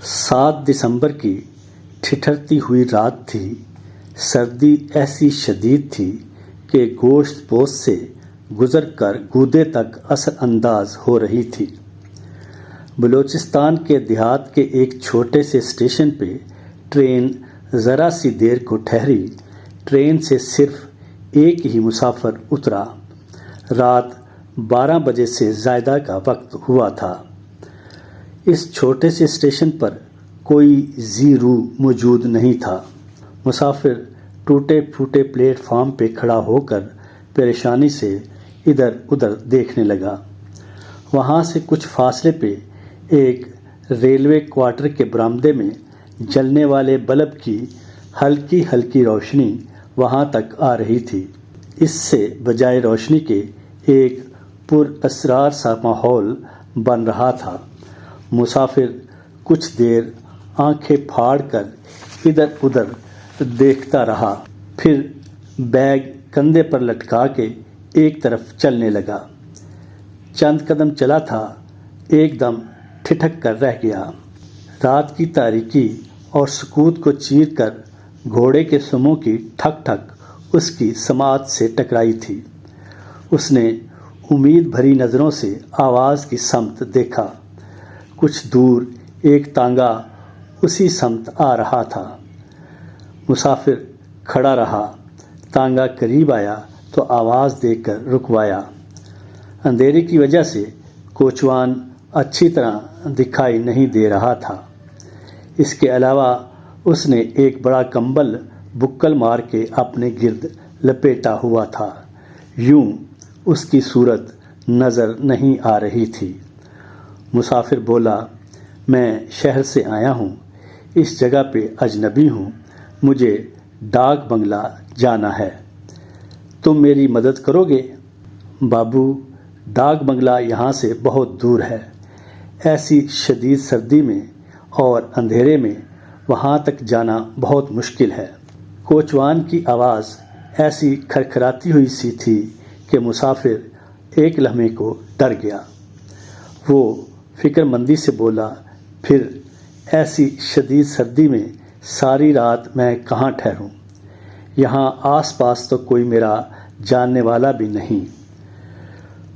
دسمبر کی ٹھٹھرتی ہوئی رات تھی۔ سردی ایسی شدید تھی کہ گوشت پوش سے گزر کر گودے تک اثر انداز ہو رہی تھی۔ بلوچستان کے دیہات کے ایک چھوٹے سے اسٹیشن پہ ٹرین ذرا سی دیر کو ٹھہری۔ ٹرین سے صرف ایک ہی مسافر اترا۔ رات 12 بجے سے زائدہ کا وقت ہوا تھا۔ اس چھوٹے سے اسٹیشن پر کوئی ذی روح موجود نہیں تھا۔ مسافر ٹوٹے پھوٹے پلیٹ فارم پہ کھڑا ہو کر پریشانی سے ادھر ادھر دیکھنے لگا۔ وہاں سے کچھ فاصلے پہ ایک ریلوے کوارٹر کے برآمدے میں جلنے والے بلب کی ہلکی ہلکی روشنی وہاں تک آ رہی تھی۔ اس سے بجائے روشنی کے ایک پر اسرار سا ماحول بن رہا تھا۔ مسافر کچھ دیر آنکھیں پھاڑ کر ادھر ادھر دیکھتا رہا، پھر بیگ کندھے پر لٹکا کے ایک طرف چلنے لگا۔ چند قدم چلا تھا، ایک دم ٹھٹک کر رہ گیا۔ رات کی تاریکی اور سکوت کو چیر کر گھوڑے کے سموں کی ٹھک ٹھک اس کی سماعت سے ٹکرائی تھی۔ اس نے امید بھری نظروں سے آواز کی سمت دیکھا۔ کچھ دور ایک تانگا اسی سمت آ رہا تھا۔ مسافر کھڑا رہا۔ تانگا قریب آیا تو آواز دے کر رکوایا۔ اندھیرے کی وجہ سے کوچوان اچھی طرح دکھائی نہیں دے رہا تھا۔ اس کے علاوہ اس نے ایک بڑا کمبل بکل مار کے اپنے گرد لپیٹا ہوا تھا۔ یوں اس کی صورت نظر نہیں آ رہی تھی۔ مسافر بولا، میں شہر سے آیا ہوں، اس جگہ پہ اجنبی ہوں، مجھے ڈاک بنگلہ جانا ہے، تم میری مدد کرو گے؟ بابو، ڈاک بنگلہ یہاں سے بہت دور ہے۔ ایسی شدید سردی میں اور اندھیرے میں وہاں تک جانا بہت مشکل ہے۔ کوچوان کی آواز ایسی کھرکھراتی ہوئی سی تھی کہ مسافر ایک لمحے کو ڈر گیا۔ وہ فکر مندی سے بولا، پھر ایسی شدید سردی میں ساری رات میں کہاں ٹھہروں؟ یہاں آس پاس تو کوئی میرا جاننے والا بھی نہیں۔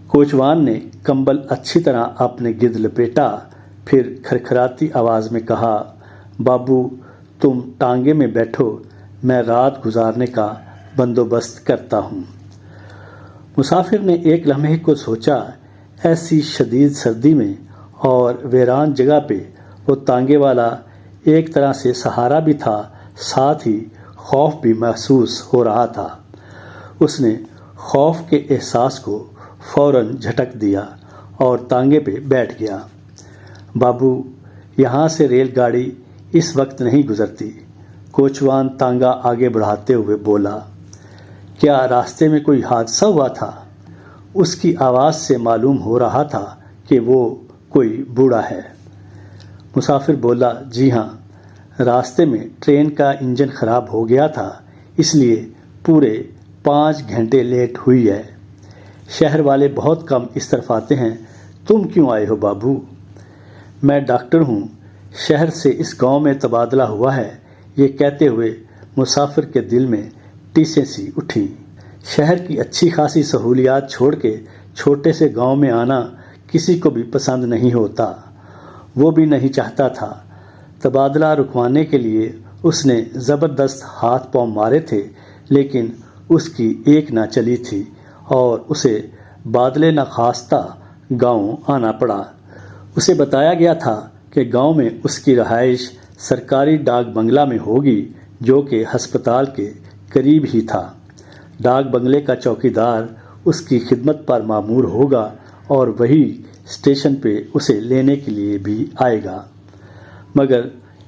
کوچوان نے کمبل اچھی طرح اپنے گرد لپیٹا، پھر کھرکھراتی آواز میں کہا، بابو تم ٹانگے میں بیٹھو، میں رات گزارنے کا بندوبست کرتا ہوں۔ مسافر نے ایک لمحے کو سوچا، ایسی شدید سردی میں اور ویران جگہ پہ وہ تانگے والا ایک طرح سے سہارا بھی تھا، ساتھ ہی خوف بھی محسوس ہو رہا تھا۔ اس نے خوف کے احساس کو فوراً جھٹک دیا اور تانگے پہ بیٹھ گیا۔ بابو، یہاں سے ریل گاڑی اس وقت نہیں گزرتی، کوچوان تانگا آگے بڑھاتے ہوئے بولا۔ کیا راستے میں کوئی حادثہ ہوا تھا؟ اس کی آواز سے معلوم ہو رہا تھا کہ وہ کوئی بوڑھا ہے۔ مسافر بولا، جی ہاں، راستے میں ٹرین کا انجن خراب ہو گیا تھا، اس لیے پورے 5 گھنٹے لیٹ ہوئی ہے۔ شہر والے بہت کم اس طرف آتے ہیں، تم کیوں آئے ہو بابو؟ میں ڈاکٹر ہوں، شہر سے اس گاؤں میں تبادلہ ہوا ہے۔ یہ کہتے ہوئے مسافر کے دل میں ٹیسیں سی اٹھیں۔ شہر کی اچھی خاصی سہولیات چھوڑ کے چھوٹے سے گاؤں میں آنا کسی کو بھی پسند نہیں ہوتا۔ وہ بھی نہیں چاہتا تھا۔ تبادلہ رکوانے کے لیے اس نے زبردست ہاتھ پاؤں مارے تھے، لیکن اس کی ایک نہ چلی تھی اور اسے بادلے ناخواستہ گاؤں آنا پڑا۔ اسے بتایا گیا تھا کہ گاؤں میں اس کی رہائش سرکاری ڈاک بنگلہ میں ہوگی، جو کہ ہسپتال کے قریب ہی تھا۔ ڈاک بنگلے کا چوکیدار اس کی خدمت پر مامور ہوگا اور وہی اسٹیشن پہ اسے لینے کے لیے بھی آئے گا۔ مگر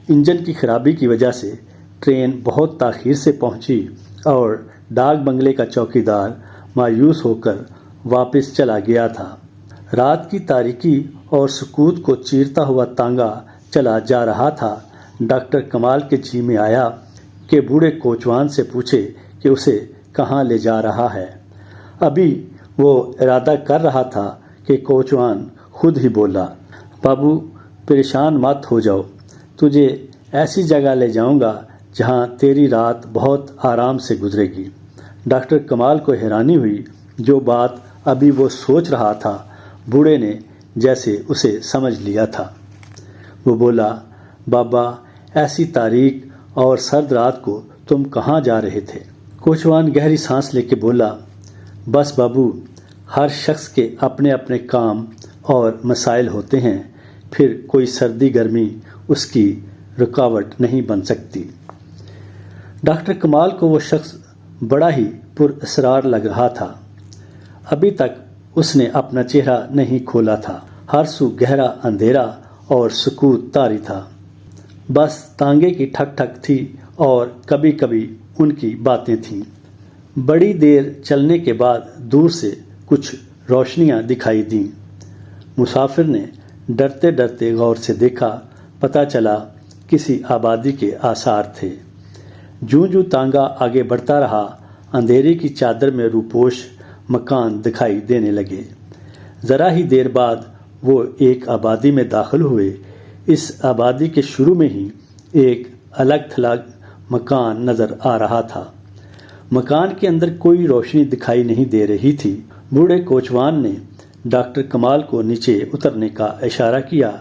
انجن کی خرابی کی وجہ سے ٹرین بہت تاخیر سے پہنچی اور ڈاک بنگلے کا چوکیدار مایوس ہو کر واپس چلا گیا تھا۔ رات کی تاریکی اور سکوت کو چیرتا ہوا تانگا چلا جا رہا تھا۔ ڈاکٹر کمال کے جی میں آیا کہ بوڑھے کوچوان سے پوچھے کہ اسے کہاں لے جا رہا ہے۔ ابھی وہ ارادہ کر رہا تھا کہ کوچوان خود ہی بولا، بابو پریشان مت ہو جاؤ، تجھے ایسی جگہ لے جاؤں گا جہاں تیری رات بہت آرام سے گزرے گی۔ ڈاکٹر کمال کو حیرانی ہوئی۔ جو بات ابھی وہ سوچ رہا تھا بوڑھے نے جیسے اسے سمجھ لیا تھا۔ وہ بولا، بابا ایسی تاریک اور سرد رات کو تم کہاں جا رہے تھے؟ کوچوان گہری سانس لے کے بولا، بس بابو، ہر شخص کے اپنے اپنے کام اور مسائل ہوتے ہیں، پھر کوئی سردی گرمی اس کی رکاوٹ نہیں بن سکتی۔ ڈاکٹر کمال کو وہ شخص بڑا ہی پر اسرار لگ رہا تھا۔ ابھی تک اس نے اپنا چہرہ نہیں کھولا تھا۔ ہر سو گہرا اندھیرا اور سکوت طاری تھا۔ بس تانگے کی ٹھک ٹھک تھی اور کبھی کبھی ان کی باتیں تھیں۔ بڑی دیر چلنے کے بعد دور سے کچھ روشنیاں دکھائی دیں۔ مسافر نے ڈرتے ڈرتے غور سے دیکھا، پتہ چلا کسی آبادی کے آثار تھے۔ جوں جوں تانگا آگے بڑھتا رہا، اندھیرے کی چادر میں روپوش مکان دکھائی دینے لگے۔ ذرا ہی دیر بعد وہ ایک آبادی میں داخل ہوئے۔ اس آبادی کے شروع میں ہی ایک الگ تھلگ مکان نظر آ رہا تھا۔ مکان کے اندر کوئی روشنی دکھائی نہیں دے رہی تھی۔ بوڑھے کوچوان نے ڈاکٹر کمال کو نیچے اترنے کا اشارہ کیا۔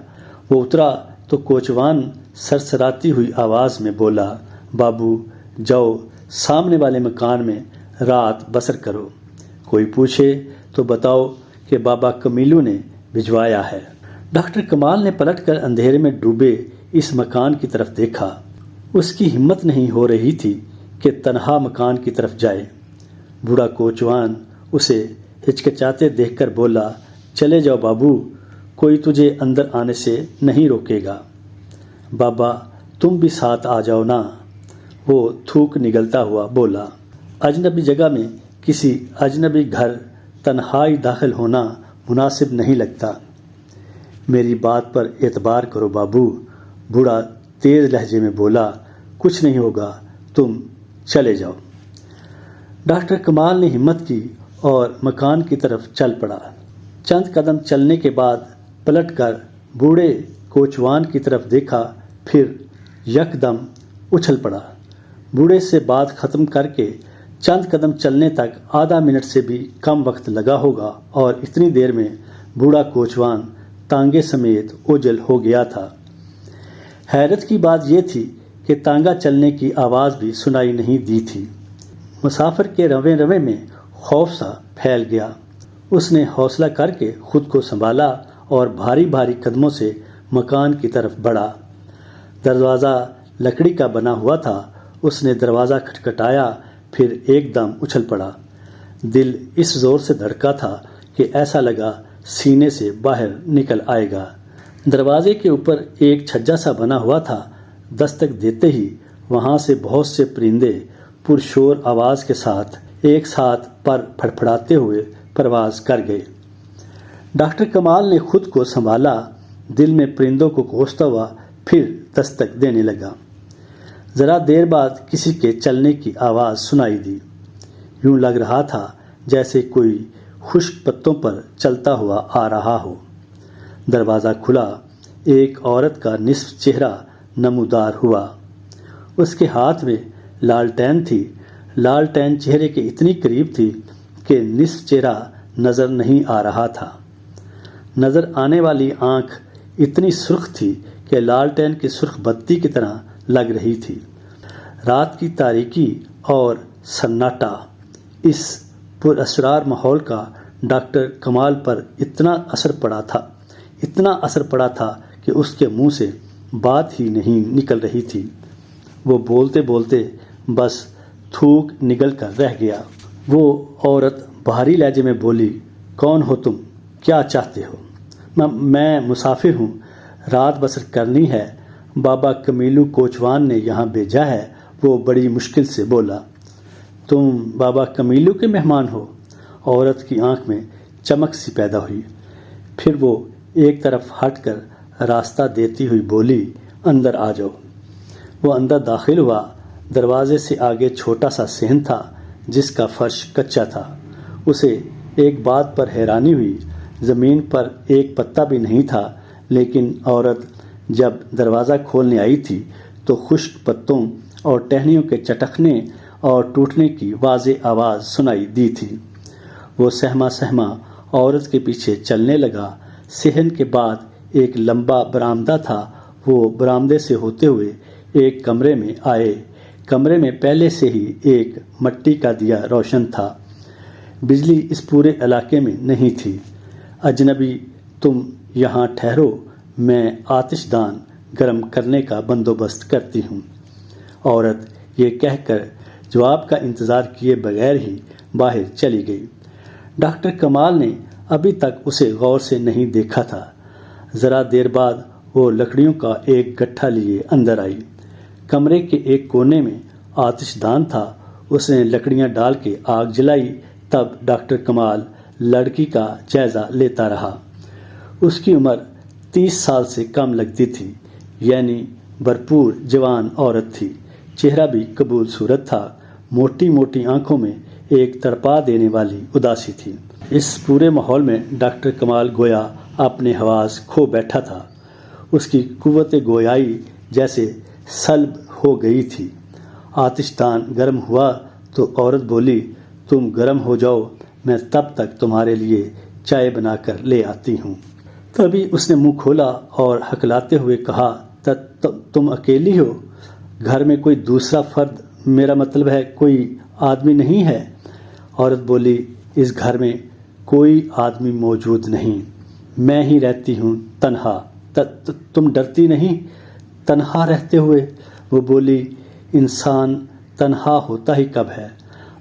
وہ اترا تو کوچوان سرسراتی ہوئی آواز میں بولا، بابو جاؤ، سامنے والے مکان میں رات بسر کرو۔ کوئی پوچھے تو بتاؤ کہ بابا کمیلو نے بھجوایا ہے۔ ڈاکٹر کمال نے پلٹ کر اندھیرے میں ڈوبے اس مکان کی طرف دیکھا۔ اس کی ہمت نہیں ہو رہی تھی کہ تنہا مکان کی طرف جائے۔ بوڑھا کوچوان اسے ہچکچاتے دیکھ کر بولا، چلے جاؤ بابو، کوئی تجھے اندر آنے سے نہیں روکے گا۔ بابا تم بھی ساتھ آ جاؤ نا، وہ تھوک نگلتا ہوا بولا۔ اجنبی جگہ میں کسی اجنبی گھر تنہائی داخل ہونا مناسب نہیں لگتا۔ میری بات پر اعتبار کرو بابو، بوڑھا تیز لہجے میں بولا، کچھ نہیں ہوگا، تم چلے جاؤ۔ ڈاکٹر کمال نے ہمت کی اور مکان کی طرف چل پڑا۔ چند قدم چلنے کے بعد پلٹ کر بوڑھے کوچوان کی طرف دیکھا، پھر یکدم اچھل پڑا۔ بوڑھے سے بات ختم کر کے چند قدم چلنے تک آدھا منٹ سے بھی کم وقت لگا ہوگا، اور اتنی دیر میں بوڑھا کوچوان تانگے سمیت اوجھل ہو گیا تھا۔ حیرت کی بات یہ تھی کہ تانگا چلنے کی آواز بھی سنائی نہیں دی تھی۔ مسافر کے روے روے میں خوف سا پھیل گیا۔ اس نے حوصلہ کر کے خود کو سنبھالا اور بھاری بھاری قدموں سے مکان کی طرف بڑھا۔ دروازہ لکڑی کا بنا ہوا تھا۔ اس نے دروازہ کھٹکھٹایا، پھر ایک دم اچھل پڑا۔ دل اس زور سے دھڑکا تھا کہ ایسا لگا سینے سے باہر نکل آئے گا۔ دروازے کے اوپر ایک چھجا سا بنا ہوا تھا۔ دستک دیتے ہی وہاں سے بہت سے پرندے پرشور آواز کے ساتھ ایک ساتھ پر پھڑپھڑاتے ہوئے پرواز کر گئے۔ ڈاکٹر کمال نے خود کو سنبھالا، دل میں پرندوں کو کوستا ہوا پھر دستک دینے لگا۔ ذرا دیر بعد کسی کے چلنے کی آواز سنائی دی۔ یوں لگ رہا تھا جیسے کوئی خشک پتوں پر چلتا ہوا آ رہا ہو۔ دروازہ کھلا، ایک عورت کا نصف چہرہ نمودار ہوا۔ اس کے ہاتھ میں لالٹین تھی۔ لالٹین چہرے کے اتنی قریب تھی کہ نصف چہرہ نظر نہیں آ رہا تھا۔ نظر آنے والی آنکھ اتنی سرخ تھی کہ لالٹین کی سرخ بتی کی طرح لگ رہی تھی۔ رات کی تاریکی اور سناٹا اس پر اسرار ماحول کا ڈاکٹر کمال پر اتنا اثر پڑا تھا کہ اس کے منہ سے بات ہی نہیں نکل رہی تھی۔ وہ بولتے بولتے بس تھوک نگل کر رہ گیا۔ وہ عورت بھاری لہجے میں بولی، کون ہو تم؟ کیا چاہتے ہو؟ میں مسافر ہوں، رات بسر کرنی ہے، بابا کمیلو کوچوان نے یہاں بھیجا ہے، وہ بڑی مشکل سے بولا۔ تم بابا کمیلو کے مہمان ہو؟ عورت کی آنکھ میں چمک سی پیدا ہوئی۔ پھر وہ ایک طرف ہٹ کر راستہ دیتی ہوئی بولی، اندر آ جاؤ۔ وہ اندر داخل ہوا۔ دروازے سے آگے چھوٹا سا صحن تھا جس کا فرش کچا تھا۔ اسے ایک بات پر حیرانی ہوئی، زمین پر ایک پتا بھی نہیں تھا، لیکن عورت جب دروازہ کھولنے آئی تھی تو خشک پتوں اور ٹہنیوں کے چٹکنے اور ٹوٹنے کی واضح آواز سنائی دی تھی۔ وہ سہما سہما عورت کے پیچھے چلنے لگا۔ صحن کے بعد ایک لمبا برآمدہ تھا۔ وہ برآمدے سے ہوتے ہوئے ایک کمرے میں آئے۔ کمرے میں پہلے سے ہی ایک مٹی کا دیا روشن تھا۔ بجلی اس پورے علاقے میں نہیں تھی۔ اجنبی، تم یہاں ٹھہرو، میں آتش دان گرم کرنے کا بندوبست کرتی ہوں۔ عورت یہ کہہ کر جواب کا انتظار کیے بغیر ہی باہر چلی گئی۔ ڈاکٹر کمال نے ابھی تک اسے غور سے نہیں دیکھا تھا۔ ذرا دیر بعد وہ لکڑیوں کا ایک گٹھا لیے اندر آئی۔ کمرے کے ایک کونے میں آتش دان تھا۔ اس نے لکڑیاں ڈال کے آگ جلائی۔ تب ڈاکٹر کمال لڑکی کا جائزہ لیتا رہا۔ اس کی عمر 30 سال سے کم لگتی تھی، یعنی بھرپور جوان عورت تھی۔ چہرہ بھی قبول صورت تھا۔ موٹی موٹی آنکھوں میں ایک تڑپا دینے والی اداسی تھی۔ اس پورے ماحول میں ڈاکٹر کمال گویا اپنے حواس کھو بیٹھا تھا۔ اس کی قوت گویائی جیسے سلب ہو گئی تھی۔ آتش دان گرم ہوا تو عورت بولی، تم گرم ہو جاؤ، میں تب تک تمہارے لیے چائے بنا کر لے آتی ہوں۔ تبھی اس نے منہ کھولا اور ہکلاتے ہوئے کہا، تم اکیلی ہو؟ گھر میں کوئی دوسرا فرد، میرا مطلب ہے کوئی آدمی نہیں ہے؟ عورت بولی، اس گھر میں کوئی آدمی موجود نہیں، میں ہی رہتی ہوں تنہا۔ تم ڈرتی نہیں تنہا رہتے ہوئے؟ وہ بولی، انسان تنہا ہوتا ہی کب ہے،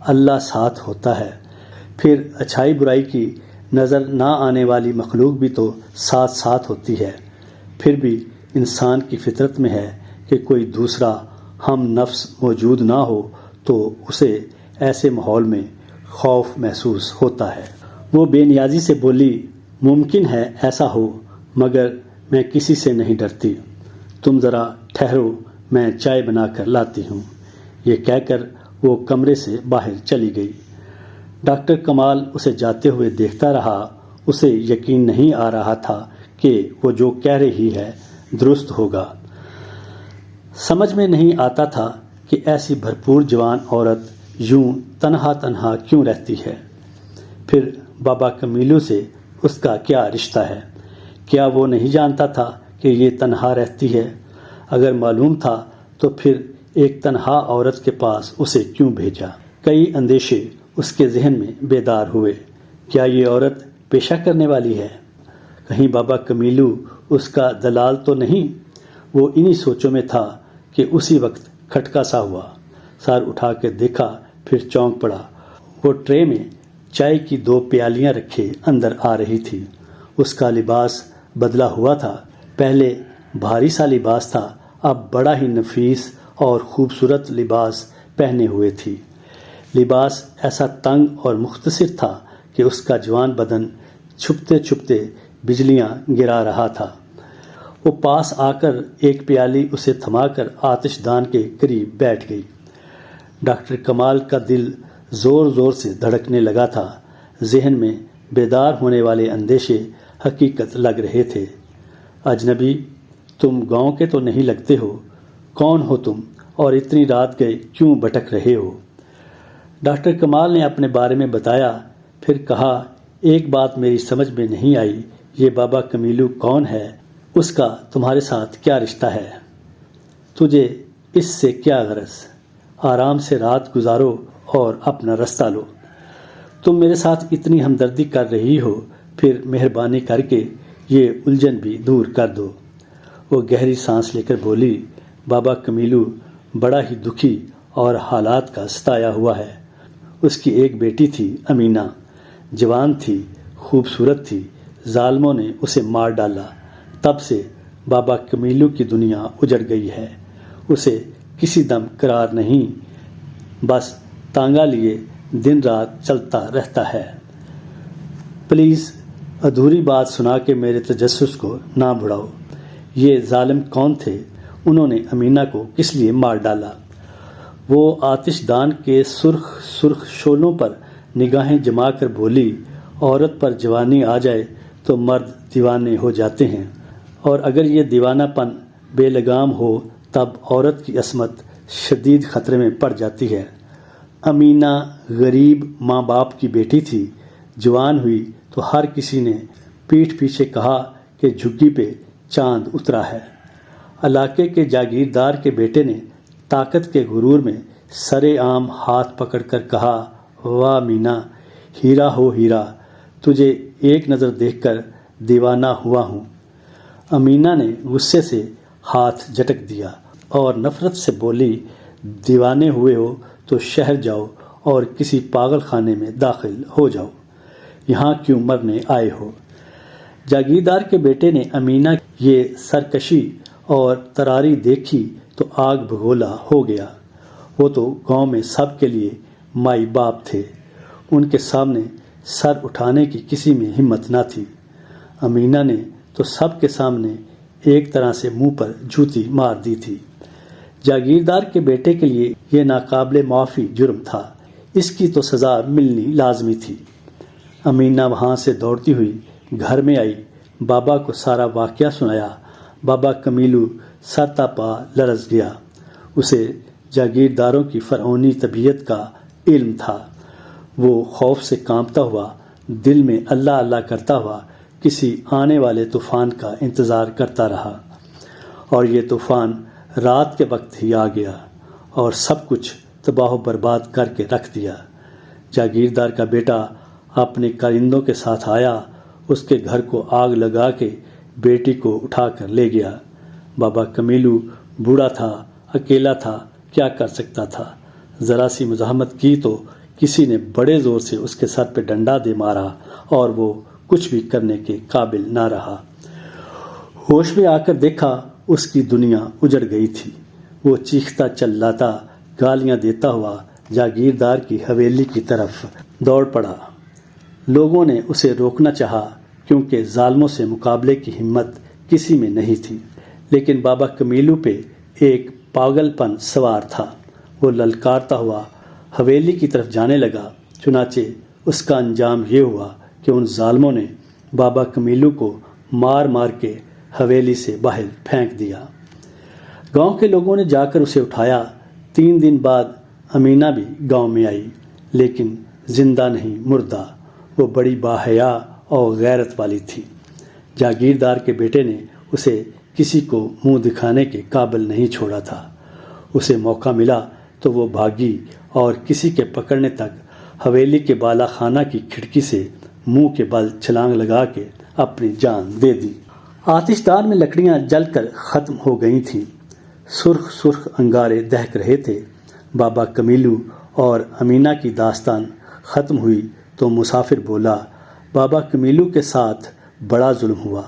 اللہ ساتھ ہوتا ہے۔ پھر اچھائی برائی کی نظر نہ آنے والی مخلوق بھی تو ساتھ ساتھ ہوتی ہے۔ پھر بھی انسان کی فطرت میں ہے کہ کوئی دوسرا ہم نفس موجود نہ ہو تو اسے ایسے ماحول میں خوف محسوس ہوتا ہے۔ وہ بے نیازی سے بولی، ممکن ہے ایسا ہو، مگر میں کسی سے نہیں ڈرتی۔ تم ذرا ٹھہرو، میں چائے بنا کر لاتی ہوں۔ یہ کہہ کر وہ کمرے سے باہر چلی گئی۔ ڈاکٹر کمال اسے جاتے ہوئے دیکھتا رہا۔ اسے یقین نہیں آ رہا تھا کہ وہ جو کہہ رہی ہے درست ہوگا۔ سمجھ میں نہیں آتا تھا کہ ایسی بھرپور جوان عورت یوں تنہا تنہا کیوں رہتی ہے۔ پھر بابا کمیلو سے اس کا کیا رشتہ ہے؟ کیا وہ نہیں جانتا تھا کہ یہ تنہا رہتی ہے؟ اگر معلوم تھا تو پھر ایک تنہا عورت کے پاس اسے کیوں بھیجا؟ کئی اندیشے اس کے ذہن میں بیدار ہوئے۔ کیا یہ عورت پیشہ کرنے والی ہے؟ کہیں بابا کمیلو اس کا دلال تو نہیں؟ وہ انہی سوچوں میں تھا کہ اسی وقت کھٹکا سا ہوا۔ سر اٹھا کے دیکھا، پھر چونک پڑا۔ وہ ٹرے میں چائے کی 2 پیالیاں رکھے اندر آ رہی تھی۔ اس کا لباس بدلا ہوا تھا۔ پہلے بھاری سا لباس تھا، اب بڑا ہی نفیس اور خوبصورت لباس پہنے ہوئے تھی۔ لباس ایسا تنگ اور مختصر تھا کہ اس کا جوان بدن چھپتے چھپتے بجلیاں گرا رہا تھا۔ وہ پاس آ کر ایک پیالی اسے تھما کر آتش دان کے قریب بیٹھ گئی۔ ڈاکٹر کمال کا دل زور زور سے دھڑکنے لگا تھا۔ ذہن میں بیدار ہونے والے اندیشے حقیقت لگ رہے تھے۔ اجنبی، تم گاؤں کے تو نہیں لگتے ہو، کون ہو تم اور اتنی رات گئے کیوں بھٹک رہے ہو؟ ڈاکٹر کمال نے اپنے بارے میں بتایا، پھر کہا، ایک بات میری سمجھ میں نہیں آئی، یہ بابا کمیلو کون ہے؟ اس کا تمہارے ساتھ کیا رشتہ ہے؟ تجھے اس سے کیا غرض؟ آرام سے رات گزارو اور اپنا رستہ لو۔ تم میرے ساتھ اتنی ہمدردی کر رہی ہو، پھر مہربانی کر کے یہ الجھن بھی دور کر دو۔ وہ گہری سانس لے کر بولی، بابا کمیلو بڑا ہی دکھی اور حالات کا ستایا ہوا ہے۔ اس کی ایک بیٹی تھی امینہ، جوان تھی، خوبصورت تھی، ظالموں نے اسے مار ڈالا۔ تب سے بابا کمیلو کی دنیا اجڑ گئی ہے۔ اسے کسی دم قرار نہیں، بس تانگا لیے دن رات چلتا رہتا ہے۔ پلیز ادھوری بات سنا کے میرے تجسس کو نہ بڑھاؤ۔ یہ ظالم کون تھے؟ انہوں نے امینہ کو کس لیے مار ڈالا؟ وہ آتش دان کے سرخ سرخ شعلوں پر نگاہیں جما کر بولی، عورت پر جوانی آ جائے تو مرد دیوانے ہو جاتے ہیں، اور اگر یہ دیوانہ پن بے لگام ہو تب عورت کی عصمت شدید خطرے میں پڑ جاتی ہے۔ امینہ غریب ماں باپ کی بیٹی تھی۔ جوان ہوئی تو ہر کسی نے پیٹھ پیچھے کہا کہ جھگی پہ چاند اترا ہے۔ علاقے کے جاگیردار کے بیٹے نے طاقت کے غرور میں سرے عام ہاتھ پکڑ کر کہا، واہ مینا، ہیرا ہو ہیرا، تجھے ایک نظر دیکھ کر دیوانہ ہوا ہوں۔ امینہ نے غصے سے ہاتھ جھٹک دیا اور نفرت سے بولی، دیوانے ہوئے ہو تو شہر جاؤ اور کسی پاگل خانے میں داخل ہو جاؤ، یہاں کیوں مرنے آئے ہو؟ جاگیردار کے بیٹے نے امینہ یہ سرکشی اور تراری دیکھی تو آگ بگولا ہو گیا۔ وہ تو گاؤں میں سب کے لیے مائی باپ تھے، ان کے سامنے سر اٹھانے کی کسی میں ہمت نہ تھی۔ امینہ نے تو سب کے سامنے ایک طرح سے منہ پر جوتی مار دی تھی۔ جاگیردار کے بیٹے کے لیے یہ ناقابل معافی جرم تھا، اس کی تو سزا ملنی لازمی تھی۔ امینہ وہاں سے دوڑتی ہوئی گھر میں آئی، بابا کو سارا واقعہ سنایا۔ بابا کمیلو سر تا پا لرز گیا۔ اسے جاگیرداروں کی فرعونی طبیعت کا علم تھا۔ وہ خوف سے کانپتا ہوا دل میں اللہ اللہ کرتا ہوا کسی آنے والے طوفان کا انتظار کرتا رہا، اور یہ طوفان رات کے وقت ہی آ گیا اور سب کچھ تباہ و برباد کر کے رکھ دیا۔ جاگیردار کا بیٹا اپنے کارندوں کے ساتھ آیا، اس کے گھر کو آگ لگا کے بیٹی کو اٹھا کر لے گیا۔ بابا کمیلو بوڑھا تھا، اکیلا تھا، کیا کر سکتا تھا؟ ذرا سی مزاحمت کی تو کسی نے بڑے زور سے اس کے سر پہ ڈنڈا دے مارا اور وہ کچھ بھی کرنے کے قابل نہ رہا۔ ہوش میں آ کر دیکھا اس کی دنیا اجڑ گئی تھی۔ وہ چیختا چلاتا گالیاں دیتا ہوا جاگیردار کی حویلی کی طرف دوڑ پڑا۔ لوگوں نے اسے روکنا چاہا کیونکہ ظالموں سے مقابلے کی ہمت کسی میں نہیں تھی، لیکن بابا کمیلو پہ ایک پاگل پن سوار تھا۔ وہ للکارتا ہوا حویلی کی طرف جانے لگا۔ چنانچہ اس کا انجام یہ ہوا کہ ان ظالموں نے بابا کمیلو کو مار مار کے حویلی سے باہر پھینک دیا۔ گاؤں کے لوگوں نے جا کر اسے اٹھایا۔ 3 دن بعد امینہ بھی گاؤں میں آئی، لیکن زندہ نہیں، مردہ۔ وہ بڑی باحیا اور غیرت والی تھی۔ جاگیردار کے بیٹے نے اسے کسی کو منہ دکھانے کے قابل نہیں چھوڑا تھا۔ اسے موقع ملا تو وہ بھاگی اور کسی کے پکڑنے تک حویلی کے بالا خانہ کی کھڑکی سے منہ کے بل چھلانگ لگا کے اپنی جان دے دی۔ آتش دان میں لکڑیاں جل کر ختم ہو گئی تھیں، سرخ سرخ انگارے دہک رہے تھے۔ بابا کمیلو اور امینہ کی داستان ختم ہوئی تو مسافر بولا، بابا کمیلو کے ساتھ بڑا ظلم ہوا،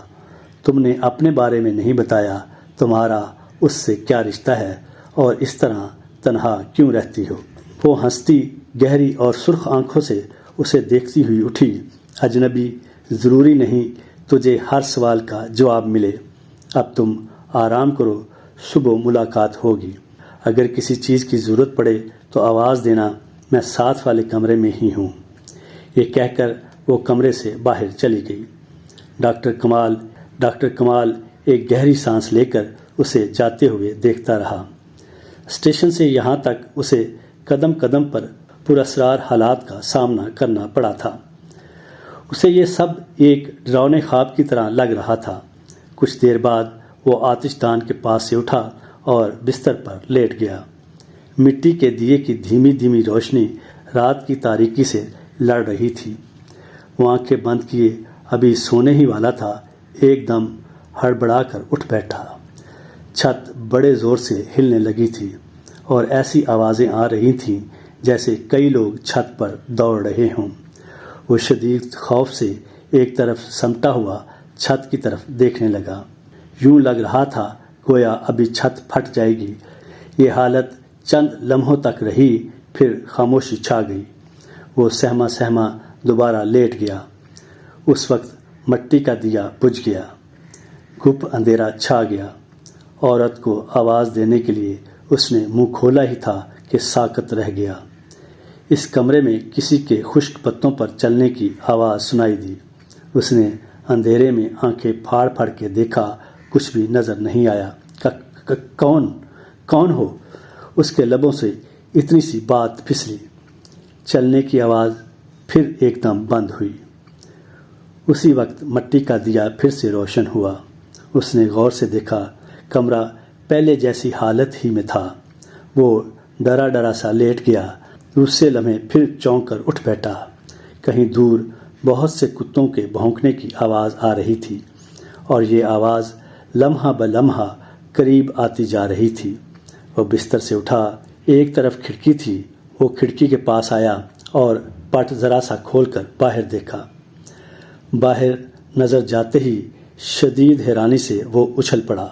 تم نے اپنے بارے میں نہیں بتایا، تمہارا اس سے کیا رشتہ ہے اور اس طرح تنہا کیوں رہتی ہو؟ وہ ہنستی گہری اور سرخ آنکھوں سے اسے دیکھتی ہوئی اٹھی، اجنبی، ضروری نہیں تجھے ہر سوال کا جواب ملے، اب تم آرام کرو، صبح ملاقات ہوگی، اگر کسی چیز کی ضرورت پڑے تو آواز دینا، میں ساتھ والے کمرے میں ہی ہوں۔ یہ کہہ کر وہ کمرے سے باہر چلی گئی۔ ڈاکٹر کمال ایک گہری سانس لے کر اسے جاتے ہوئے دیکھتا رہا۔ اسٹیشن سے یہاں تک اسے قدم قدم پر پراسرار حالات کا سامنا کرنا پڑا تھا۔ اسے یہ سب ایک ڈراؤنے خواب کی طرح لگ رہا تھا۔ کچھ دیر بعد وہ آتش دان کے پاس سے اٹھا اور بستر پر لیٹ گیا۔ مٹی کے دیے کی دھیمی دھیمی روشنی رات کی تاریکی سے لڑ رہی تھی۔ وہ آنکھیں بند کیے ابھی سونے ہی والا تھا، ایک دم ہڑبڑا کر اٹھ بیٹھا۔ چھت بڑے زور سے ہلنے لگی تھی اور ایسی آوازیں آ رہی تھیں جیسے کئی لوگ چھت پر دوڑ رہے ہوں۔ وہ شدید خوف سے ایک طرف سمٹا ہوا چھت کی طرف دیکھنے لگا۔ یوں لگ رہا تھا گویا ابھی چھت پھٹ جائے گی۔ یہ حالت چند لمحوں تک رہی، پھر خاموشی چھا گئی۔ وہ سہما سہما دوبارہ لیٹ گیا۔ اس وقت مٹی کا دیا بجھ گیا، گپ اندھیرا چھا گیا۔ عورت کو آواز دینے کے لیے اس نے منہ کھولا ہی تھا کہ ساکت رہ گیا۔ اس کمرے میں کسی کے خشک پتوں پر چلنے کی آواز سنائی دی۔ اس نے اندھیرے میں آنکھیں پھاڑ پھاڑ کے دیکھا، کچھ بھی نظر نہیں آیا۔ کون ہو؟ اس کے لبوں سے اتنی سی بات پھسلی۔ چلنے کی آواز پھر ایک دم بند ہوئی۔ اسی وقت مٹی کا دیا پھر سے روشن ہوا۔ اس نے غور سے دیکھا، کمرہ پہلے جیسی حالت ہی میں تھا۔ وہ ڈرا ڈرا سا لیٹ گیا۔ دوسرے لمحے پھر چونک کر اٹھ بیٹھا۔ کہیں دور بہت سے کتوں کے بھونکنے کی آواز آ رہی تھی، اور یہ آواز لمحہ بلمحہ قریب آتی جا رہی تھی۔ وہ بستر سے اٹھا۔ ایک طرف کھڑکی تھی، وہ کھڑکی کے پاس آیا اور پٹ ذرا سا کھول کر باہر دیکھا۔ باہر نظر جاتے ہی شدید حیرانی سے وہ اچھل پڑا۔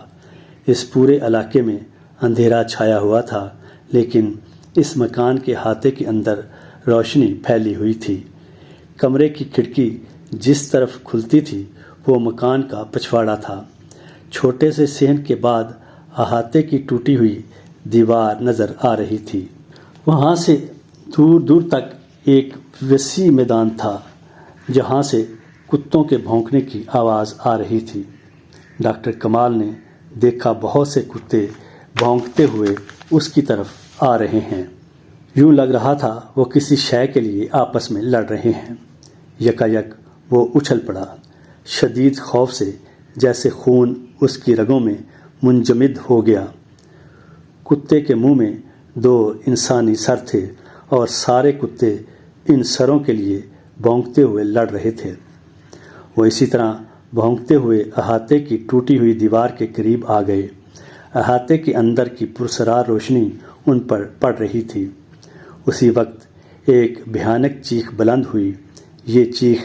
اس پورے علاقے میں اندھیرا چھایا ہوا تھا، لیکن اس مکان کے احاطے کے اندر روشنی پھیلی ہوئی تھی۔ کمرے کی کھڑکی جس طرف کھلتی تھی وہ مکان کا پچھواڑا تھا۔ چھوٹے سے صحن کے بعد احاطے کی ٹوٹی ہوئی دیوار نظر آ رہی تھی۔ وہاں سے دور دور تک ایک وسیع میدان تھا جہاں سے کتوں کے بھونکنے کی آواز آ رہی تھی۔ ڈاکٹر کمال نے دیکھا بہت سے کتے بھونکتے ہوئے اس کی طرف آ رہے ہیں۔ یوں لگ رہا تھا وہ کسی شے کے لیے آپس میں لڑ رہے ہیں۔ یکایک وہ اچھل پڑا، شدید خوف سے، جیسے خون اس کی رگوں میں منجمد ہو گیا۔ کتے کے منہ میں 2 انسانی سر تھے اور سارے کتے ان سروں کے لیے بھونکتے ہوئے لڑ رہے تھے۔ وہ اسی طرح بھونکتے ہوئے احاطے کی ٹوٹی ہوئی دیوار کے قریب آ گئے۔ احاطے کے اندر کی پرسرار روشنی ان پر پڑ رہی تھی۔ اسی وقت ایک بھیانک چیخ بلند ہوئی۔ یہ چیخ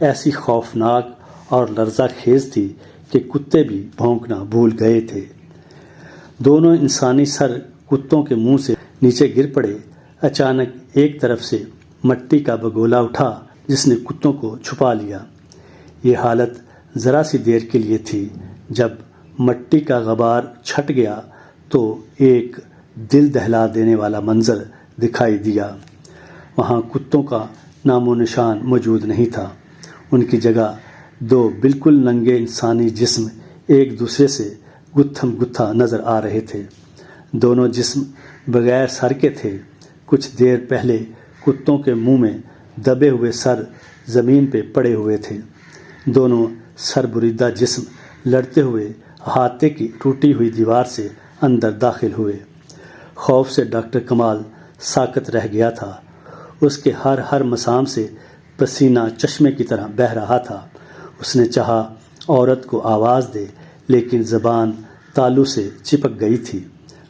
ایسی خوفناک اور لرزہ خیز تھی کہ کتے بھی بھونکنا بھول گئے تھے۔ دونوں انسانی سر کتوں کے منہ سے نیچے گر پڑے۔ اچانک ایک طرف سے مٹی کا بگولا اٹھا جس نے کتوں کو چھپا لیا۔ یہ حالت ذرا سی دیر کے لیے تھی۔ جب مٹی کا غبار چھٹ گیا تو ایک دل دہلا دینے والا منظر دکھائی دیا۔ وہاں کتوں کا نام و نشان موجود نہیں تھا۔ ان کی جگہ 2 بالکل ننگے انسانی جسم ایک دوسرے سے گتھم گتھا نظر آ رہے تھے۔ دونوں جسم بغیر سر کے تھے۔ کچھ دیر پہلے کتوں کے منہ میں دبے ہوئے سر زمین پہ پڑے ہوئے تھے۔ دونوں سربریدہ جسم لڑتے ہوئے احاطے کی ٹوٹی ہوئی دیوار سے اندر داخل ہوئے۔ خوف سے ڈاکٹر کمال ساکت رہ گیا تھا۔ اس کے ہر مسام سے پسینہ چشمے کی طرح بہہ رہا تھا۔ اس نے چاہا عورت کو آواز دے، لیکن زبان تالو سے چپک گئی تھی۔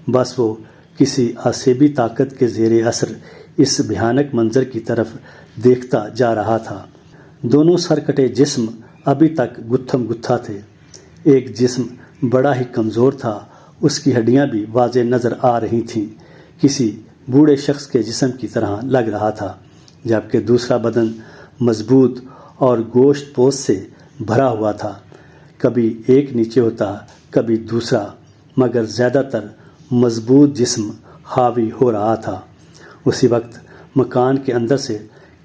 بس وہ کسی آسیبی طاقت کے زیر اثر اس بھیانک منظر کی طرف دیکھتا جا رہا تھا۔ دونوں سرکٹے جسم ابھی تک گتھم گتھا تھے۔ ایک جسم بڑا ہی کمزور تھا، اس کی ہڈیاں بھی واضح نظر آ رہی تھیں، کسی بوڑھے شخص کے جسم کی طرح لگ رہا تھا، جبکہ دوسرا بدن مضبوط اور گوشت پوست سے بھرا ہوا تھا۔ کبھی ایک نیچے ہوتا، کبھی دوسرا، مگر زیادہ تر مضبوط جسم حاوی ہو رہا تھا۔ اسی وقت مکان کے اندر سے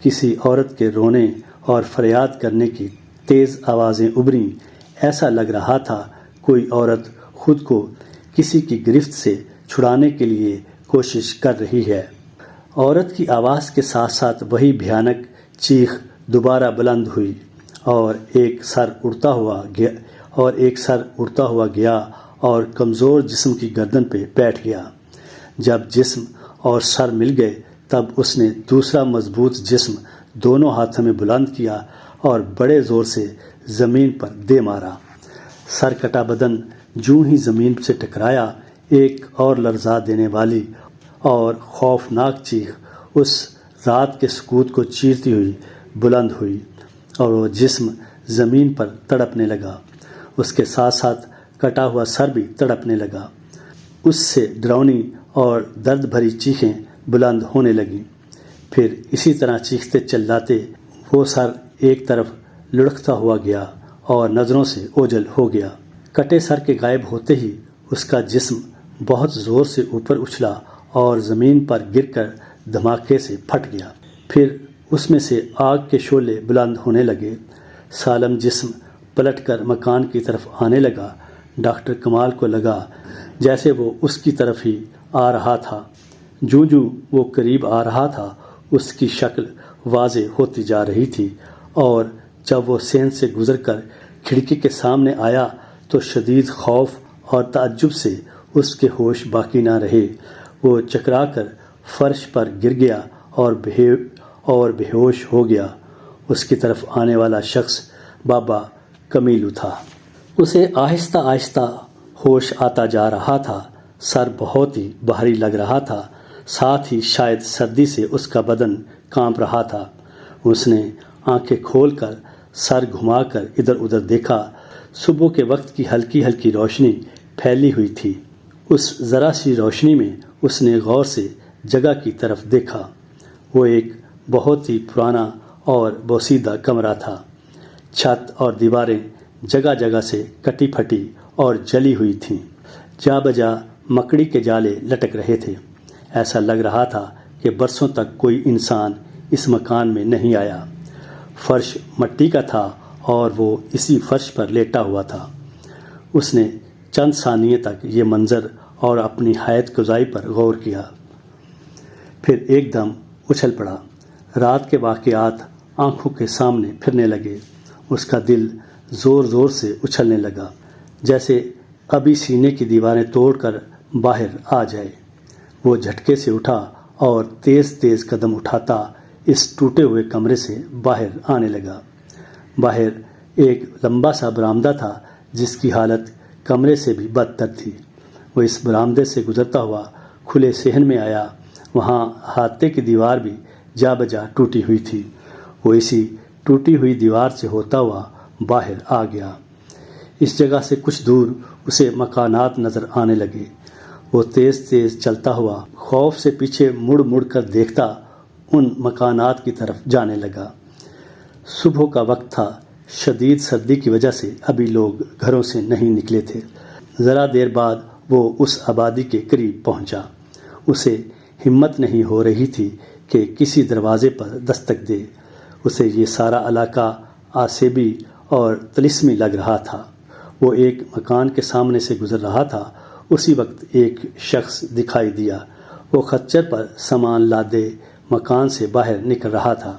کسی عورت کے رونے اور فریاد کرنے کی تیز آوازیں ابھریں۔ ایسا لگ رہا تھا کوئی عورت خود کو کسی کی گرفت سے چھڑانے کے لیے کوشش کر رہی ہے۔ عورت کی آواز کے ساتھ ساتھ وہی بھیانک چیخ دوبارہ بلند ہوئی، اور ایک سر اڑتا ہوا گیا اور کمزور جسم کی گردن پہ بیٹھ گیا۔ جب جسم اور سر مل گئے تب اس نے دوسرا مضبوط جسم دونوں ہاتھوں میں بلند کیا اور بڑے زور سے زمین پر دے مارا۔ سر کٹا بدن جوں ہی زمین سے ٹکرایا، ایک اور لرزا دینے والی اور خوفناک چیخ اس رات کے سکوت کو چیرتی ہوئی بلند ہوئی، اور وہ جسم زمین پر تڑپنے لگا۔ اس کے ساتھ ساتھ کٹا ہوا سر بھی تڑپنے لگا۔ اس سے ڈراؤنی اور درد بھری چیخیں بلند ہونے لگیں۔ پھر اسی طرح چیختے چلاتے وہ سر ایک طرف لڑکتا ہوا گیا اور نظروں سے اوجھل ہو گیا۔ کٹے سر کے غائب ہوتے ہی اس کا جسم بہت زور سے اوپر اچھلا اور زمین پر گر کر دھماکے سے پھٹ گیا۔ پھر اس میں سے آگ کے شعلے بلند ہونے لگے۔ سالم جسم پلٹ کر مکان کی طرف آنے لگا۔ ڈاکٹر کمال کو لگا جیسے وہ اس کی طرف ہی آ رہا تھا۔ جوں جوں وہ قریب آ رہا تھا اس کی شکل واضح ہوتی جا رہی تھی، اور جب وہ سین سے گزر کر کھڑکی کے سامنے آیا تو شدید خوف اور تعجب سے اس کے ہوش باقی نہ رہے۔ وہ چکرا کر فرش پر گر گیا اور بے ہوش ہو گیا۔ اس کی طرف آنے والا شخص بابا کمیلو تھا۔ اسے آہستہ آہستہ ہوش آتا جا رہا تھا۔ سر بہت ہی بھاری لگ رہا تھا، ساتھ ہی شاید سردی سے اس کا بدن کانپ رہا تھا۔ اس نے آنکھیں کھول کر سر گھما کر ادھر ادھر دیکھا۔ صبح کے وقت کی ہلکی ہلکی روشنی پھیلی ہوئی تھی۔ اس ذرا سی روشنی میں اس نے غور سے جگہ کی طرف دیکھا۔ وہ ایک بہت ہی پرانا اور بوسیدہ کمرہ تھا۔ چھت اور دیواریں جگہ جگہ سے کٹی پھٹی اور جلی ہوئی تھیں۔ جا بجا مکڑی کے جالے لٹک رہے تھے۔ ایسا لگ رہا تھا کہ برسوں تک کوئی انسان اس مکان میں نہیں آیا۔ فرش مٹی کا تھا اور وہ اسی فرش پر لیٹا ہوا تھا۔ اس نے چند ثانیے تک یہ منظر اور اپنی حیات گزاری پر غور کیا، پھر ایک دم اچھل پڑا۔ رات کے واقعات آنکھوں کے سامنے پھرنے لگے۔ اس کا دل زور زور سے اچھلنے لگا، جیسے ابھی سینے کی دیواریں توڑ کر باہر آ جائے۔ وہ جھٹکے سے اٹھا اور تیز تیز قدم اٹھاتا اس ٹوٹے ہوئے کمرے سے باہر آنے لگا۔ باہر ایک لمبا سا برآمدہ تھا جس کی حالت کمرے سے بھی بدتر تھی۔ وہ اس برآمدے سے گزرتا ہوا کھلے صحن میں آیا۔ وہاں احاطے کی دیوار بھی جا بجا ٹوٹی ہوئی تھی۔ وہ اسی ٹوٹی ہوئی دیوار سے ہوتا ہوا باہر آ گیا۔ اس جگہ سے کچھ دور اسے مکانات نظر آنے لگے۔ وہ تیز تیز چلتا ہوا خوف سے پیچھے مڑ مڑ کر دیکھتا ان مکانات کی طرف جانے لگا۔ صبح کا وقت تھا، شدید سردی کی وجہ سے ابھی لوگ گھروں سے نہیں نکلے تھے۔ ذرا دیر بعد وہ اس آبادی کے قریب پہنچا۔ اسے ہمت نہیں ہو رہی تھی کہ کسی دروازے پر دستک دے۔ اسے یہ سارا علاقہ آسیبی اور طلسمی لگ رہا تھا۔ وہ ایک مکان کے سامنے سے گزر رہا تھا، اسی وقت ایک شخص دکھائی دیا۔ وہ خچر پر سامان لادے مکان سے باہر نکل رہا تھا۔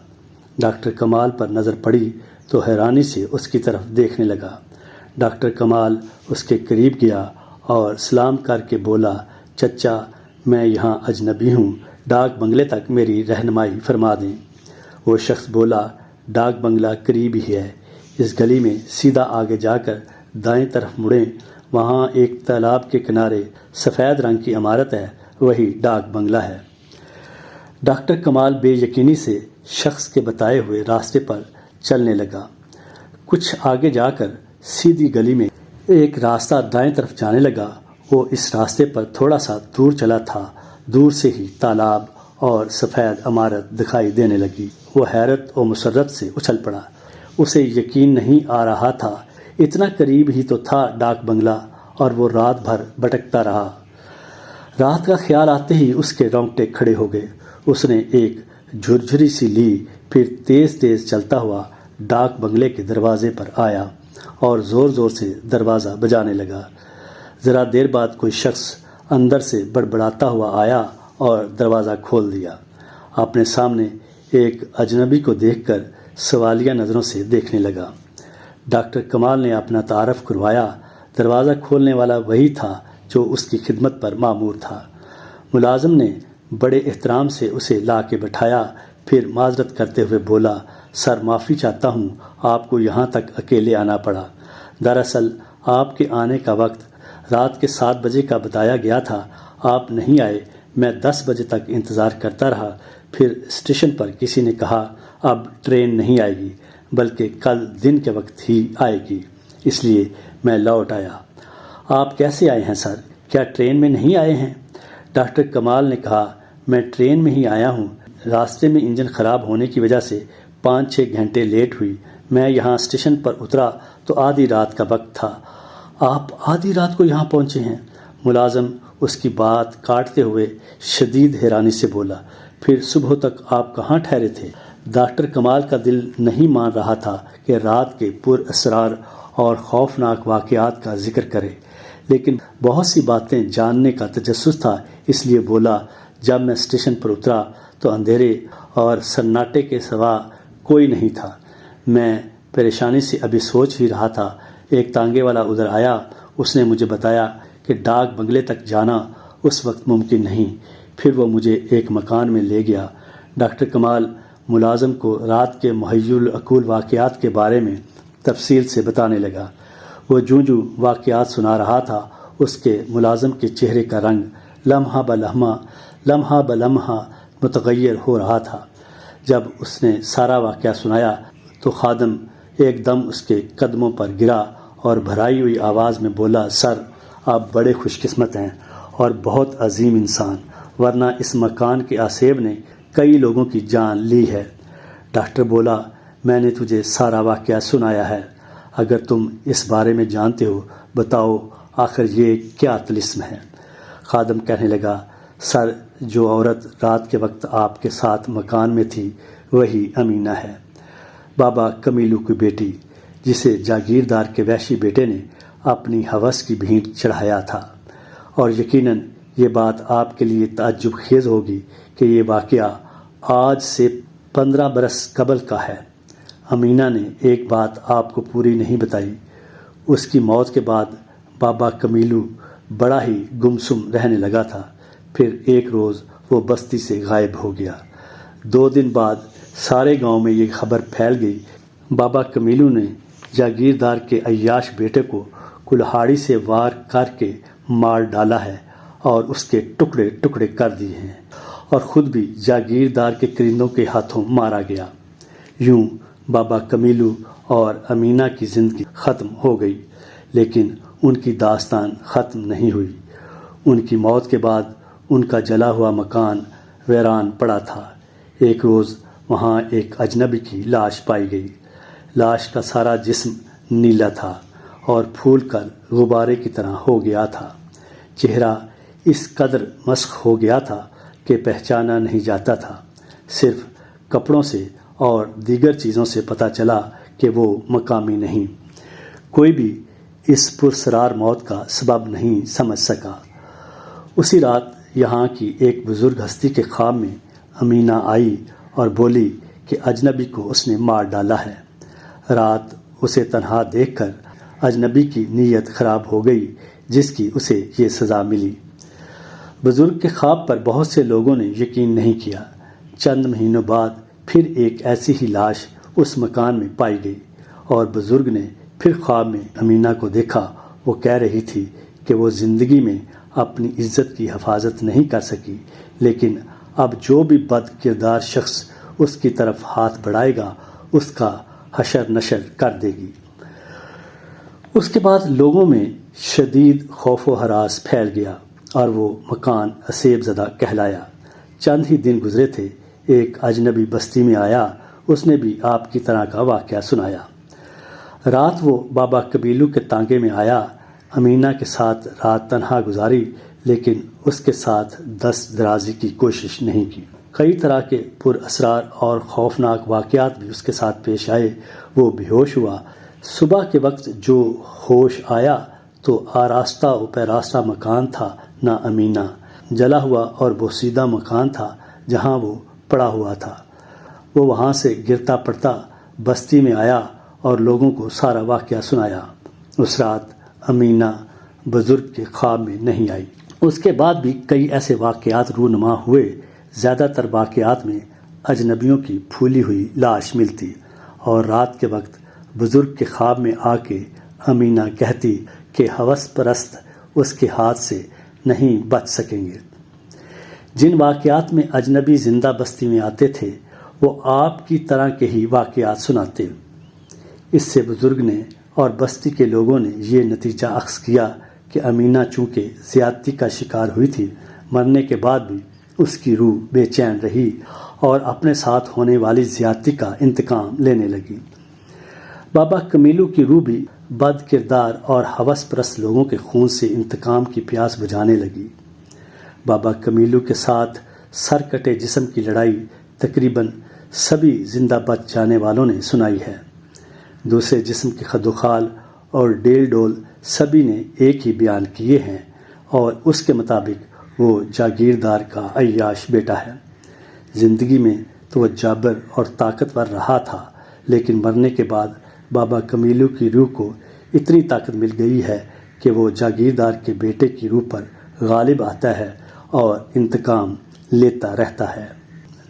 ڈاکٹر کمال پر نظر پڑی تو حیرانی سے اس کی طرف دیکھنے لگا۔ ڈاکٹر کمال اس کے قریب گیا اور سلام کر کے بولا، چچا میں یہاں اجنبی ہوں، ڈاک بنگلے تک میری رہنمائی فرما دیں۔ وہ شخص بولا، ڈاک بنگلہ قریب ہی ہے، اس گلی میں سیدھا آگے جا کر دائیں طرف مڑیں، وہاں ایک تالاب کے کنارے سفید رنگ کی عمارت ہے، وہی ڈاک بنگلہ ہے۔ ڈاکٹر کمال بے یقینی سے شخص کے بتائے ہوئے راستے پر چلنے لگا۔ کچھ آگے جا کر سیدھی گلی میں ایک راستہ دائیں طرف جانے لگا۔ وہ اس راستے پر تھوڑا سا دور چلا تھا، دور سے ہی تالاب اور سفید عمارت دکھائی دینے لگی۔ وہ حیرت و مسرت سے اچھل پڑا۔ اسے یقین نہیں آ رہا تھا، اتنا قریب ہی تو تھا ڈاک بنگلہ، اور وہ رات بھر بھٹکتا رہا۔ رات کا خیال آتے ہی اس کے رونگٹے کھڑے ہو گئے۔ اس نے ایک جھرجھری سی لی، پھر تیز تیز چلتا ہوا ڈاک بنگلے کے دروازے پر آیا اور زور زور سے دروازہ بجانے لگا۔ ذرا دیر بعد کوئی شخص اندر سے بڑبڑاتا ہوا آیا اور دروازہ کھول دیا۔ اپنے سامنے ایک اجنبی کو دیکھ کر سوالیہ نظروں سے دیکھنے لگا۔ ڈاکٹر کمال نے اپنا تعارف کروایا۔ دروازہ کھولنے والا وہی تھا جو اس کی خدمت پر مامور تھا۔ ملازم نے بڑے احترام سے اسے لا کے بٹھایا، پھر معذرت کرتے ہوئے بولا، سر معافی چاہتا ہوں، آپ کو یہاں تک اکیلے آنا پڑا۔ دراصل آپ کے آنے کا وقت رات کے 7 بجے کا بتایا گیا تھا، آپ نہیں آئے۔ میں 10 بجے تک انتظار کرتا رہا، پھر اسٹیشن پر کسی نے کہا اب ٹرین نہیں آئے گی بلکہ کل دن کے وقت ہی آئے گی، اس لیے میں لوٹ آیا۔ آپ کیسے آئے ہیں سر؟ کیا ٹرین میں نہیں آئے ہیں؟ ڈاکٹر کمال نے کہا، میں ٹرین میں ہی آیا ہوں، راستے میں انجن خراب ہونے کی وجہ سے 5-6 گھنٹے لیٹ ہوئی۔ میں یہاں اسٹیشن پر اترا تو آدھی رات کا وقت تھا۔ آپ آدھی رات کو یہاں پہنچے ہیں؟ ملازم اس کی بات کاٹتے ہوئے شدید حیرانی سے بولا، پھر صبح تک آپ کہاں ٹھہرے تھے؟ ڈاکٹر کمال کا دل نہیں مان رہا تھا کہ رات کے پر اسرار اور خوفناک واقعات کا ذکر کرے، لیکن بہت سی باتیں جاننے کا تجسس تھا، اس لیے بولا، جب میں اسٹیشن پر اترا تو اندھیرے اور سناٹے کے سوا کوئی نہیں تھا۔ میں پریشانی سے ابھی سوچ ہی رہا تھا، ایک تانگے والا ادھر آیا۔ اس نے مجھے بتایا کہ ڈاک بنگلے تک جانا اس وقت ممکن نہیں۔ پھر وہ مجھے ایک مکان میں لے گیا۔ ڈاکٹر کمال ملازم کو رات کے محیل العقول واقعات کے بارے میں تفصیل سے بتانے لگا۔ وہ جوں جوں واقعات سنا رہا تھا، اس کے ملازم کے چہرے کا رنگ لمحہ بلمحہ متغیر ہو رہا تھا۔ جب اس نے سارا واقعہ سنایا تو خادم ایک دم اس کے قدموں پر گرا اور بھرائی ہوئی آواز میں بولا، سر، آپ بڑے خوش قسمت ہیں اور بہت عظیم انسان، ورنہ اس مکان کے آسیب نے کئی لوگوں کی جان لی ہے۔ ڈاکٹر بولا، میں نے تجھے سارا واقعہ سنایا ہے، اگر تم اس بارے میں جانتے ہو بتاؤ آخر یہ کیا طلسم ہے؟ خادم کہنے لگا، سر، جو عورت رات کے وقت آپ کے ساتھ مکان میں تھی وہی امینا ہے، بابا کمیلو کی بیٹی، جسے جاگیردار کے وحشی بیٹے نے اپنی ہوس کی بھینٹ چڑھایا تھا۔ اور یقیناً یہ بات آپ کے لیے تعجب خیز ہوگی کہ یہ واقعہ آج سے 15 برس قبل کا ہے۔ امینا نے ایک بات آپ کو پوری نہیں بتائی۔ اس کی موت کے بعد بابا کمیلو بڑا ہی گمسم رہنے لگا تھا۔ پھر ایک روز وہ بستی سے غائب ہو گیا۔ 2 دن بعد سارے گاؤں میں یہ خبر پھیل گئی، بابا کمیلو نے جاگیردار کے عیاش بیٹے کو کلہاڑی سے وار کر کے مار ڈالا ہے اور اس کے ٹکڑے ٹکڑے کر دیے ہیں، اور خود بھی جاگیردار کے کرندوں کے ہاتھوں مارا گیا۔ یوں بابا کمیلو اور امینا کی زندگی ختم ہو گئی، لیکن ان کی داستان ختم نہیں ہوئی۔ ان کی موت کے بعد ان کا جلا ہوا مکان ویران پڑا تھا۔ ایک روز وہاں ایک اجنبی کی لاش پائی گئی۔ لاش کا سارا جسم نیلا تھا اور پھول کر غبارے کی طرح ہو گیا تھا۔ چہرہ اس قدر مسخ ہو گیا تھا کہ پہچانا نہیں جاتا تھا۔ صرف کپڑوں سے اور دیگر چیزوں سے پتہ چلا کہ وہ مقامی نہیں۔ کوئی بھی اس پرسرار موت کا سبب نہیں سمجھ سکا۔ اسی رات یہاں کی ایک بزرگ ہستی کے خواب میں امینا آئی اور بولی کہ اجنبی کو اس نے مار ڈالا ہے۔ رات اسے تنہا دیکھ کر اجنبی کی نیت خراب ہو گئی، جس کی اسے یہ سزا ملی۔ بزرگ کے خواب پر بہت سے لوگوں نے یقین نہیں کیا۔ چند مہینوں بعد پھر ایک ایسی ہی لاش اس مکان میں پائی گئی، اور بزرگ نے پھر خواب میں امینا کو دیکھا۔ وہ کہہ رہی تھی کہ وہ زندگی میں اپنی عزت کی حفاظت نہیں کر سکی، لیکن اب جو بھی بد کردار شخص اس کی طرف ہاتھ بڑھائے گا اس کا حشر نشر کر دے گی۔ اس کے بعد لوگوں میں شدید خوف و ہراس پھیل گیا اور وہ مکان اسیب زدہ کہلایا۔ چند ہی دن گزرے تھے، ایک اجنبی بستی میں آیا۔ اس نے بھی آپ کی طرح کا واقعہ سنایا۔ رات وہ بابا کمیلو کے تانگے میں آیا۔ امینا کے ساتھ رات تنہا گزاری، لیکن اس کے ساتھ دست درازی کی کوشش نہیں کی۔ کئی طرح کے پر اسرار اور خوفناک واقعات بھی اس کے ساتھ پیش آئے۔ وہ بے ہوش ہوا۔ صبح کے وقت جو ہوش آیا تو آراستہ و پیراستہ مکان تھا، نہ امینا۔ جلا ہوا اور بوسیدہ مکان تھا جہاں وہ پڑا ہوا تھا۔ وہ وہاں سے گرتا پڑتا بستی میں آیا اور لوگوں کو سارا واقعہ سنایا۔ اس رات امینا بزرگ کے خواب میں نہیں آئی۔ اس کے بعد بھی کئی ایسے واقعات رونما ہوئے۔ زیادہ تر واقعات میں اجنبیوں کی پھولی ہوئی لاش ملتی، اور رات کے وقت بزرگ کے خواب میں آ کے امینا کہتی کہ ہوس پرست اس کے ہاتھ سے نہیں بچ سکیں گے۔ جن واقعات میں اجنبی زندہ بستی میں آتے تھے وہ آپ کی طرح کے ہی واقعات سناتے۔ اس سے بزرگ نے اور بستی کے لوگوں نے یہ نتیجہ اخذ کیا کہ امینا چونکہ زیادتی کا شکار ہوئی تھی، مرنے کے بعد بھی اس کی روح بے چین رہی اور اپنے ساتھ ہونے والی زیادتی کا انتقام لینے لگی۔ بابا کمیلو کی روح بھی بد کردار اور ہوس پرست لوگوں کے خون سے انتقام کی پیاس بجھانے لگی۔ بابا کمیلو کے ساتھ سر کٹے جسم کی لڑائی تقریباً سبھی زندہ بچ جانے والوں نے سنائی ہے۔ دوسرے جسم کے خد و خال اور ڈیل ڈول سبھی نے ایک ہی بیان کیے ہیں اور اس کے مطابق وہ جاگیردار کا عیاش بیٹا ہے۔ زندگی میں تو وہ جابر اور طاقتور رہا تھا، لیکن مرنے کے بعد بابا کمیلو کی روح کو اتنی طاقت مل گئی ہے کہ وہ جاگیردار کے بیٹے کی روح پر غالب آتا ہے اور انتقام لیتا رہتا ہے۔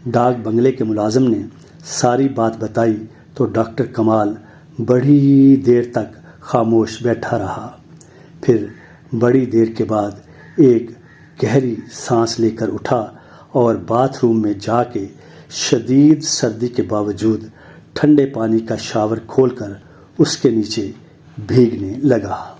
ڈاک بنگلے کے ملازم نے ساری بات بتائی تو ڈاکٹر کمال بڑی دیر تک خاموش بیٹھا رہا۔ پھر بڑی دیر کے بعد ایک گہری سانس لے کر اٹھا اور باتھ روم میں جا کے شدید سردی کے باوجود ٹھنڈے پانی کا شاور کھول کر اس کے نیچے بھیگنے لگا۔